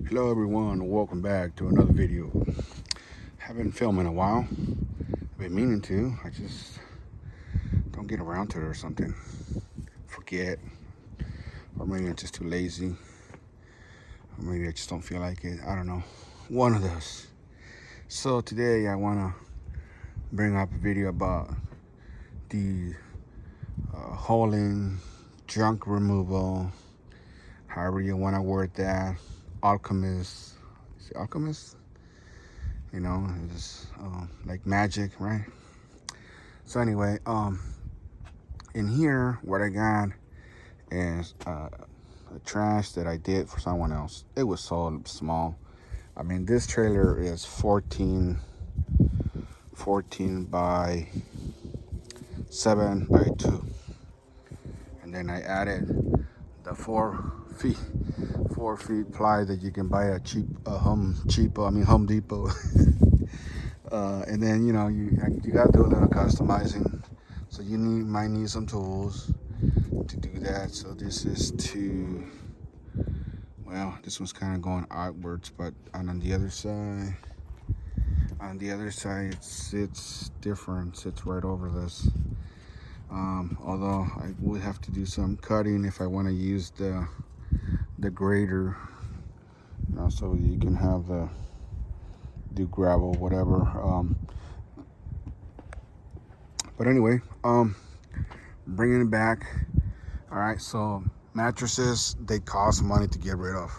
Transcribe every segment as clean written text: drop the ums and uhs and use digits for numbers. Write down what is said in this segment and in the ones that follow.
Hello everyone, welcome back to another video. Haven't filmed in a while. I've been meaning to, I just don't get around to it or something. Forget, or maybe I'm just too lazy, or maybe I just don't feel like it. I don't know, one of those. So today I want to bring up a video about the hauling, junk removal, however you want to word that, alchemist. Is it alchemist? You know, it's like magic, right? So anyway, in here, what I got is the trash that I did for someone else. It was so small. I mean, this trailer is 14 by 7 by 2. And then I added the 4 feet ply that you can buy at Home Depot. And then you gotta do a little customizing, so might need some tools to do that. So this is this one's kind of going outwards, but on the other side, it sits different, sits right over this. Although I would have to do some cutting if I want to use the grader, so you can have do gravel, whatever. But anyway, bringing it back. All right, so mattresses, they cost money to get rid of.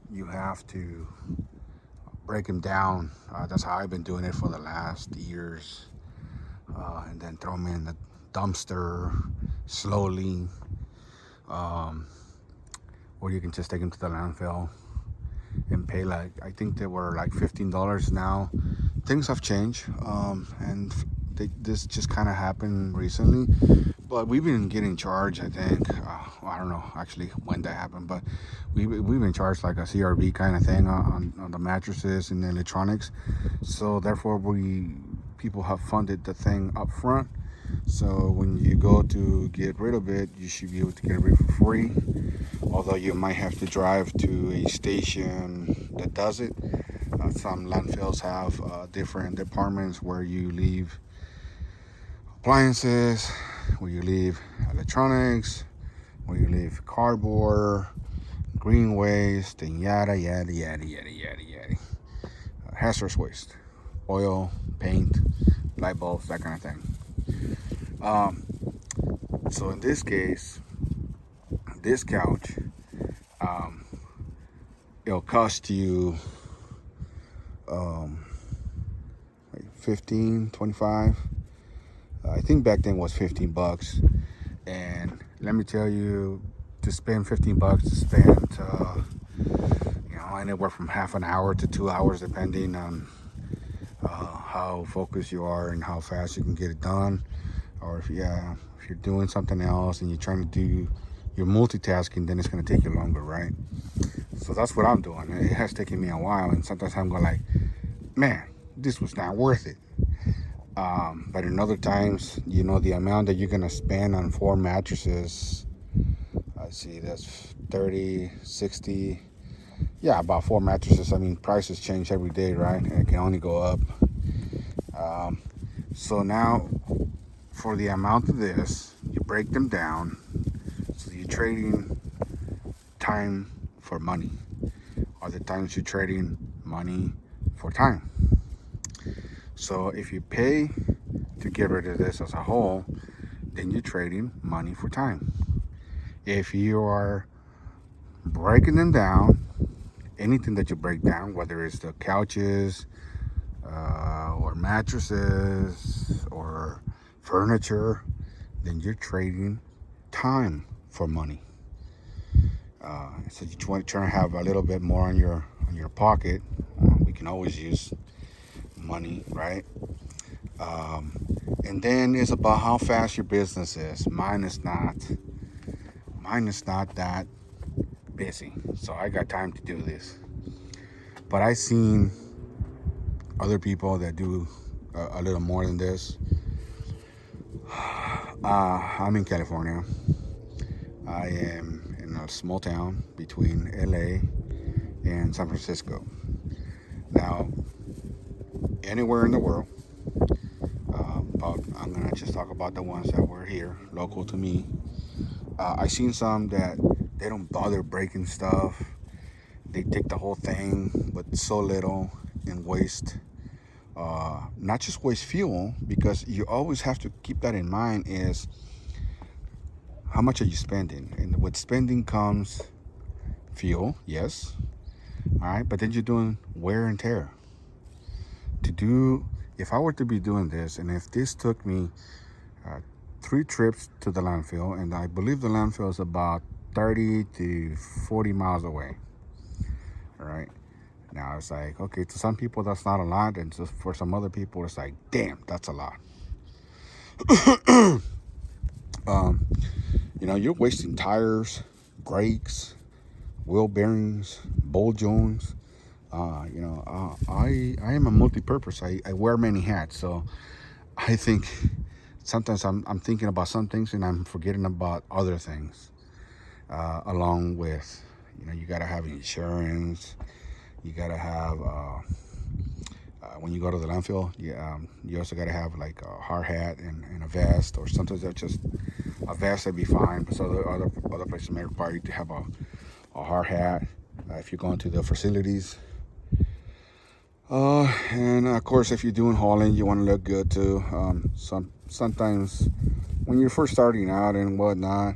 You have to break them down. That's how I've been doing it for the last years. And then throw them in the dumpster slowly. Or you can just take them to the landfill and pay, like, I think they were like $15 now. Things have changed, and this just kind of happened recently, but we've been getting charged, I think. I don't know actually when that happened, but we've been charged like a CRV kind of thing on the mattresses and the electronics. So therefore people have funded the thing up front. So when you go to get rid of it, you should be able to get rid of it for free. Although you might have to drive to a station that does it. Some landfills have different departments where you leave appliances, where you leave electronics, where you leave cardboard, green waste, and yada yada yada yada yada yada. Hazardous waste, oil, paint, light bulbs, that kind of thing. So in this case, this couch, it'll cost you like 15, 25. I think back then was $15. And let me tell you, to spend $15 to spend anywhere from half an hour to 2 hours, depending on how focused you are and how fast you can get it done. Or if you're doing something else and you're trying to do your multitasking, then it's going to take you longer, right? So that's what I'm doing. It has taken me a while, and sometimes I'm going like, man, this was not worth it. But in other times, the amount that you're going to spend on 4 mattresses, I see that's 30, 60. Yeah, about 4 mattresses. I mean, prices change every day, right? And it can only go up. So now, for the amount of this, you break them down. So you're trading time for money. Other times you're trading money for time. So if you pay to get rid of this as a whole, then you're trading money for time. If you are breaking them down, anything that you break down, whether it's the couches or mattresses or furniture, then you're trading time for money. So you want to try to have a little bit more on your pocket. We can always use money, right? And then it's about how fast your business is. Mine is not that busy, so I got time to do this. But I've seen other people that do a little more than this. I'm in California. I am in a small town between LA and San Francisco. Now, anywhere in the world, but I'm gonna just talk about the ones that were here, local to me. I seen some that they don't bother breaking stuff. They take the whole thing with so little and waste. Not just waste fuel, because you always have to keep that in mind is how much are you spending? And with spending comes fuel, yes. All right, but then you're doing wear and tear. To do, if I were to be doing this, and if this took me 3 trips to the landfill, and I believe the landfill is about 30 to 40 miles away. All right. Now it's like, okay, to some people that's not a lot, and just for some other people it's like, damn, that's a lot. You're wasting tires, brakes, wheel bearings, ball joints. I am a multi-purpose. I wear many hats, so I think sometimes I'm thinking about some things and I'm forgetting about other things. Along with, you gotta have insurance. You gotta have when you go to the landfill. You also gotta have like a hard hat and a vest, or sometimes that's just a vest would be fine. But so other places may require you to have a hard hat if you're going to the facilities. And of course, if you're doing hauling, you want to look good too. Sometimes when you're first starting out and whatnot,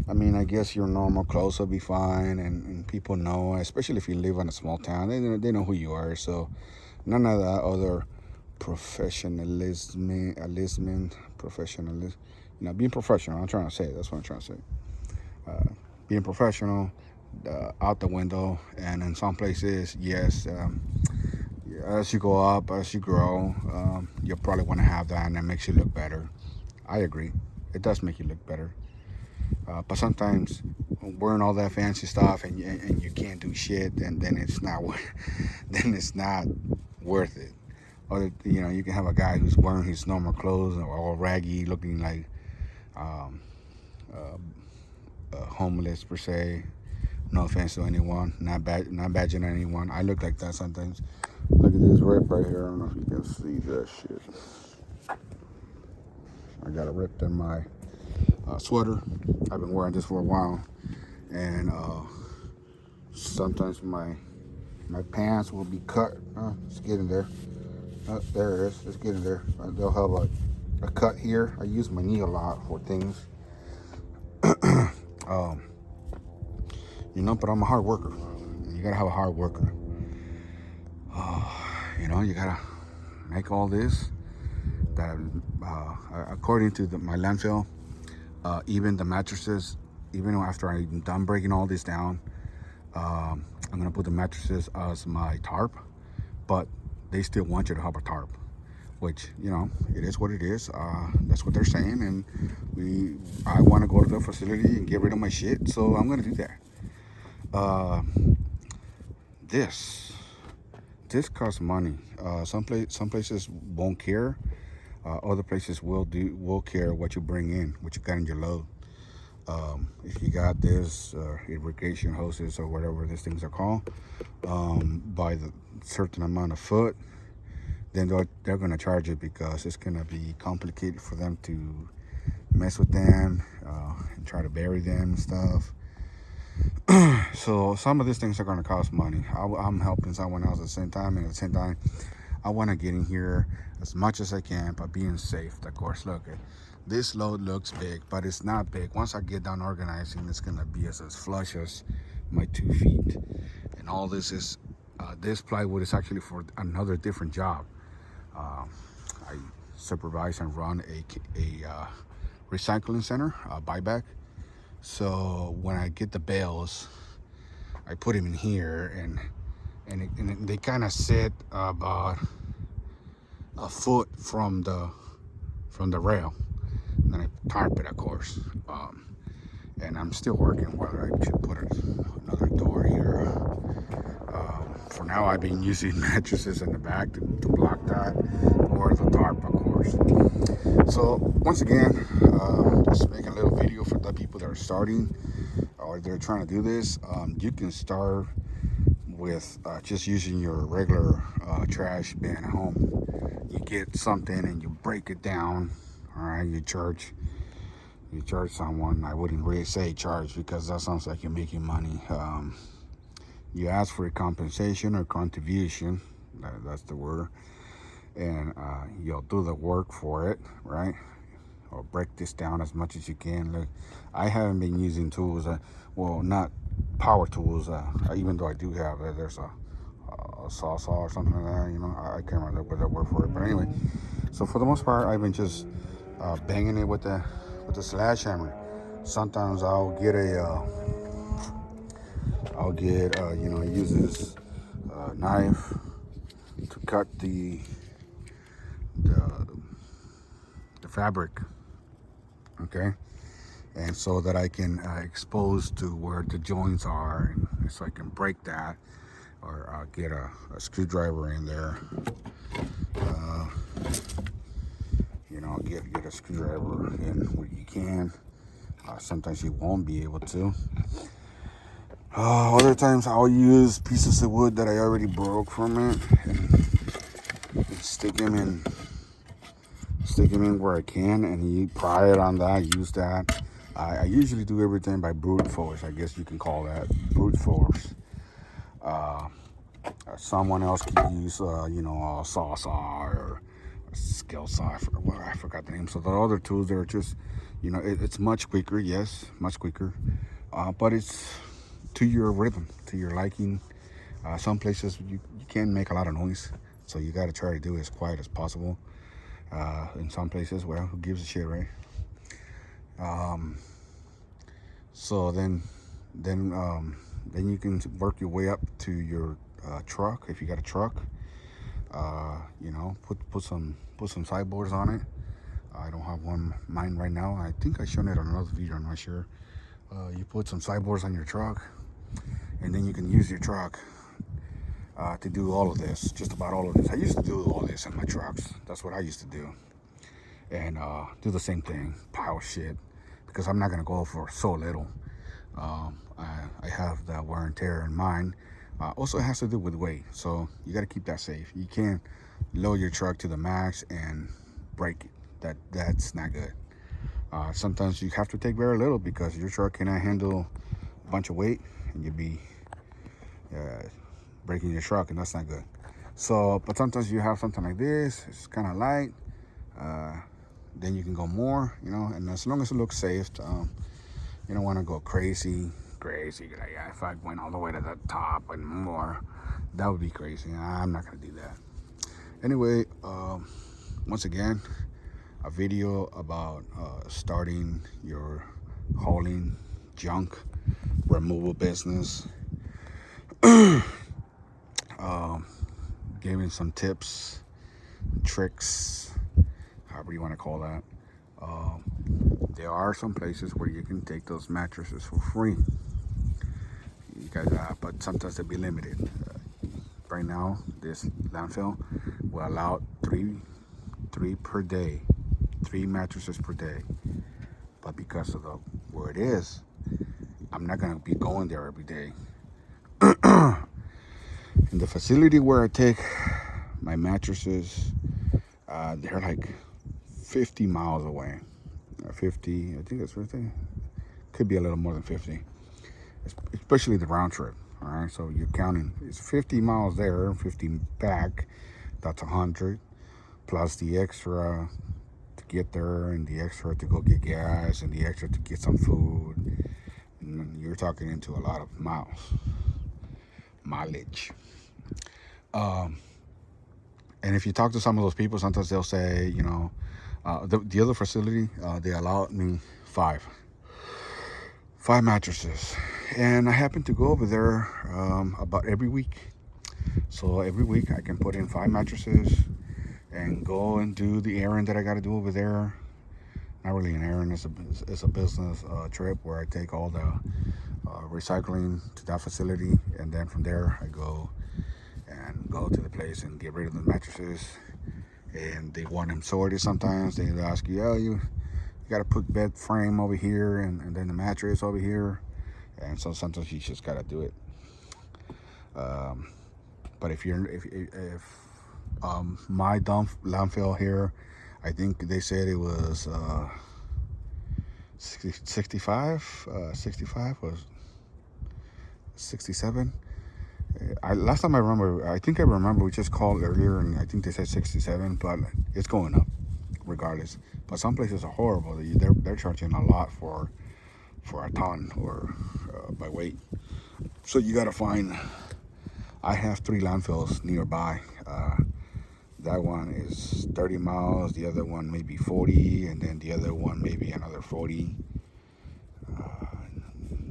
I mean, I guess your normal clothes will be fine, and people know, especially if you live in a small town, they know who you are. So none of that other professionalism, being professional. I'm trying to say, that's what I'm trying to say. Being professional, out the window. And in some places, yes, as you go up, as you grow, you'll probably want to have that, and that makes you look better. I agree, it does make you look better. But sometimes wearing all that fancy stuff and you can't do shit, and then it's not then it's not worth it. Or you can have a guy who's wearing his normal clothes or all raggy, looking like homeless per se. No offense to anyone, not badging anyone. I look like that sometimes. Look at this rip right here. I don't know if you can see that shit. I got a rip in my sweater. I've been wearing this for a while, and sometimes my pants will be cut. It's getting there. There it is. It's getting there. They'll have a cut here. I use my knee a lot for things. But I'm a hard worker. You gotta have a hard worker. You gotta make all this. That according to my landfill, even the mattresses, even after I'm done breaking all this down, I'm gonna put the mattresses as my tarp, but they still want you to have a tarp, which it is what it is. That's what they're saying, and I want to go to the facility and get rid of my shit, so I'm gonna do that. This costs money. Some places won't care. Other places will care what you bring in, what you got in your load. If you got this irrigation hoses or whatever these things are called, by the certain amount of foot, then they're going to charge you, because it's going to be complicated for them to mess with them and try to bury them and stuff. So some of these things are going to cost money. I'm helping someone else at the same time, and at the same time, I want to get in here as much as I can, but being safe. Of course, look, this load looks big, but it's not big. Once I get done organizing, it's going to be as flush as my 2 feet. And all this is, this plywood is actually for another different job. I supervise and run a recycling center, buyback. So when I get the bales, I put them in here, and they kind of sit about a foot from the rail, and then I tarp it, of course. And I'm still working whether I should put another door here. For now, I've been using mattresses in the back to block that, or the tarp, of course. So once again, just making a little video for the people that are starting, or while they're trying to do this, you can start with just using your regular trash bin at home. You get something and you break it down. All right, you charge someone. I wouldn't really say charge because that sounds like you're making money. You ask for a compensation or contribution. That's the word, and you'll do the work for it, right? Or break this down as much as you can. Look, I haven't been using tools. Well, not power tools. Even though I do have it, there's a saw or something like that. You know, I can't remember what that word for it. But anyway, so for the most part, I've been just banging it with the slash hammer. Sometimes use this knife to cut the fabric, okay, and so that I can expose to where the joints are, and so I can break that, or get a screwdriver in there. Get a screwdriver in where you can. Sometimes you won't be able to. Other times I'll use pieces of wood that I already broke from it and stick them in where I can, and you pry it on that, use that. I usually do everything by brute force. I guess you can call that brute force. Someone else could use, a saw or a skill saw. I forgot the name. So the other tools, they're just, it's much quicker. Yes, much quicker. But it's to your rhythm, to your liking. Some places you can't make a lot of noise, so you got to try to do it as quiet as possible. In some places, well, who gives a shit, right? So then you can work your way up to your truck. If you got a truck, put some sideboards on it. I don't have mine right now. I think I showed it on another video. I'm not sure. You put some sideboards on your truck, and then you can use your truck to do all of this, just about all of this. I used to do all this in my trucks. That's what I used to do, and do the same thing, pile shit, because I'm not gonna go for so little. I have the wear and tear in mine. Also, it has to do with weight, so you got to keep that safe. You can't load your truck to the max and break it. That's not good. Sometimes you have to take very little because your truck cannot handle a bunch of weight, and you'll be breaking your truck, and that's not good. So, but sometimes you have something like this. It's kind of light. Then you can go more, and as long as it looks safe. You don't want to go crazy. Like, if I went all the way to the top and more, that would be crazy. I'm not gonna do that. Anyway, once again, a video about starting your hauling junk removal business. Giving some tips, tricks, however you want to call that. There are some places where you can take those mattresses for free. You guys, but sometimes they'll be limited. Right now, this landfill will allow three per day, 3 mattresses per day. But because of where it is, I'm not gonna be going there every day. In the facility where I take my mattresses, they're like 50 miles away. 50, I think it's 50. Could be a little more than 50, especially the round trip. All right, so you're counting, it's 50 miles there, 50 back. That's 100 plus the extra to get there, and the extra to go get gas, and the extra to get some food. And you're talking into a lot of mileage. And if you talk to some of those people, sometimes they'll say, the other facility, they allowed me 5 mattresses, and I happen to go over there about every week. So every week I can put in 5 mattresses and go and do the errand that I got to do over there. Not really an errand, it's a business trip where I take all the recycling to that facility, and then from there I go to the place and get rid of the mattresses. And they want them sorted. Sometimes they ask you, you got to put bed frame over here, and then the mattress over here, and so sometimes you just gotta do it. But if my dump landfill here, I think they said it was 65 was 67. Last time I remember, I remember we just called earlier, and I think they said 67, but it's going up regardless. But some places are horrible. They're charging a lot for a ton or by weight. So you gotta find. I have 3 landfills nearby. That one is 30 miles, the other one maybe 40, and then the other one maybe another 40.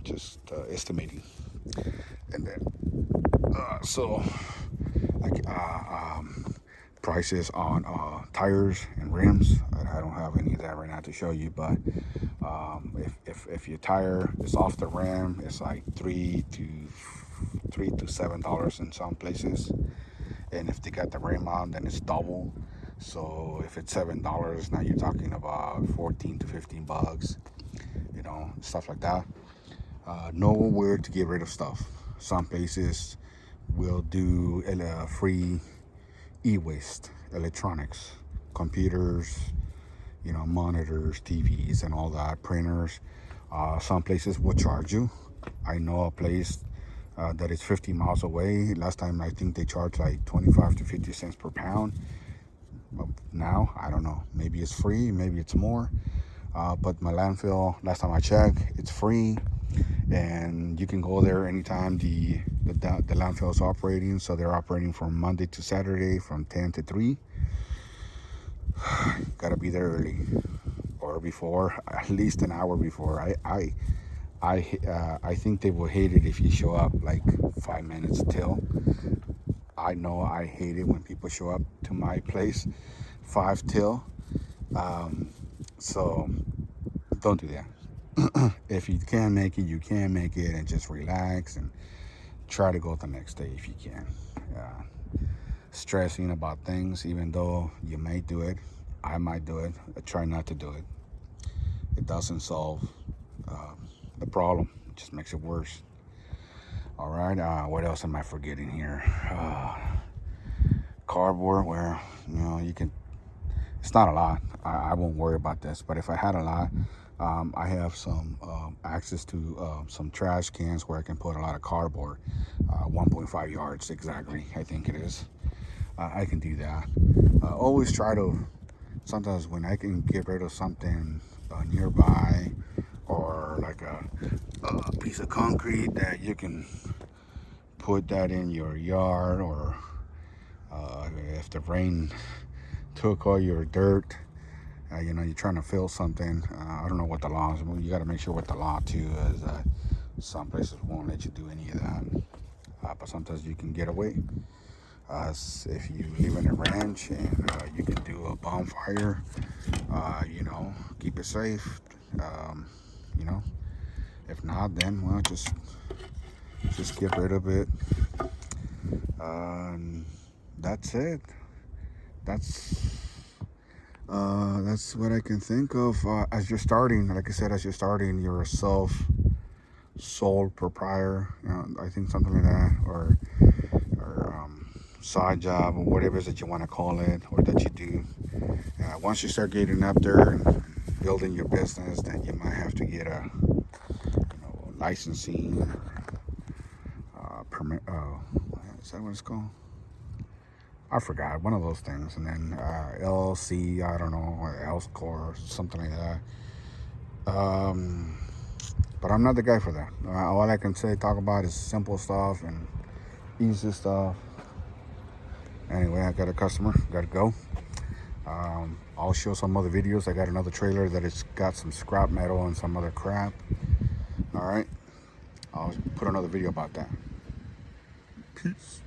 Just estimating. And then, prices on tires and rims. I don't have any of that right now to show you, but if your tire is off the rim, it's like $3 to $7 in some places. And if they got the rim on, then it's double. So if it's $7, now you're talking about 14 to 15 bucks, stuff like that. Know where to get rid of stuff. Some places will do free e-waste, electronics, computers, monitors, TVs, and all that, printers. Some places will charge you. I know a place that is 50 miles away. Last time I think they charged like 25 to 50 cents per pound. Now, I don't know. Maybe it's free, maybe it's more. But my landfill, last time I checked, it's free. And you can go there anytime the landfill is operating. So they're operating from Monday to Saturday from 10 to 3. Gotta be there early or before, at least an hour before. I think they will hate it if you show up like 5 minutes till. I know I hate it when people show up to my place 5 till. So don't do that. If you can make it, you can make it, and just relax and try to go the next day if you can. Stressing about things, even though you may do it, I might do it, I try not to do it. It doesn't solve the problem, it just makes it worse. All right, what else am I forgetting here? Cardboard, where you can, it's not a lot. I won't worry about this, but if I had a lot, I have some access to some trash cans where I can put a lot of cardboard, 1.5 yards exactly, I think it is. I can do that. Always try to, sometimes when I can get rid of something nearby, or like a piece of concrete that you can put that in your yard, or if the rain took all your dirt, you're trying to fill something. I don't know what the law is. You got to make sure what the law too is. Some places won't let you do any of that, but sometimes you can get away. If you live in a ranch and you can do a bonfire, keep it safe. If not, then well, just get rid of it. That's it. That's what I can think of. As you're starting, like I said, you're a sole proprietor. I think something like that, or side job, or whatever it is that you want to call it, or that you do. Once you start getting up there and building your business, then you might have to get a licensing permit. Is that what it's called? I forgot, one of those things. And then LLC, I don't know, or Health Corps, something like that. But I'm not the guy for that. All I can talk about is simple stuff and easy stuff. Anyway, I got a customer, gotta go. I'll show some other videos. I got another trailer that has got some scrap metal and some other crap. All right, I'll put another video about that. Peace.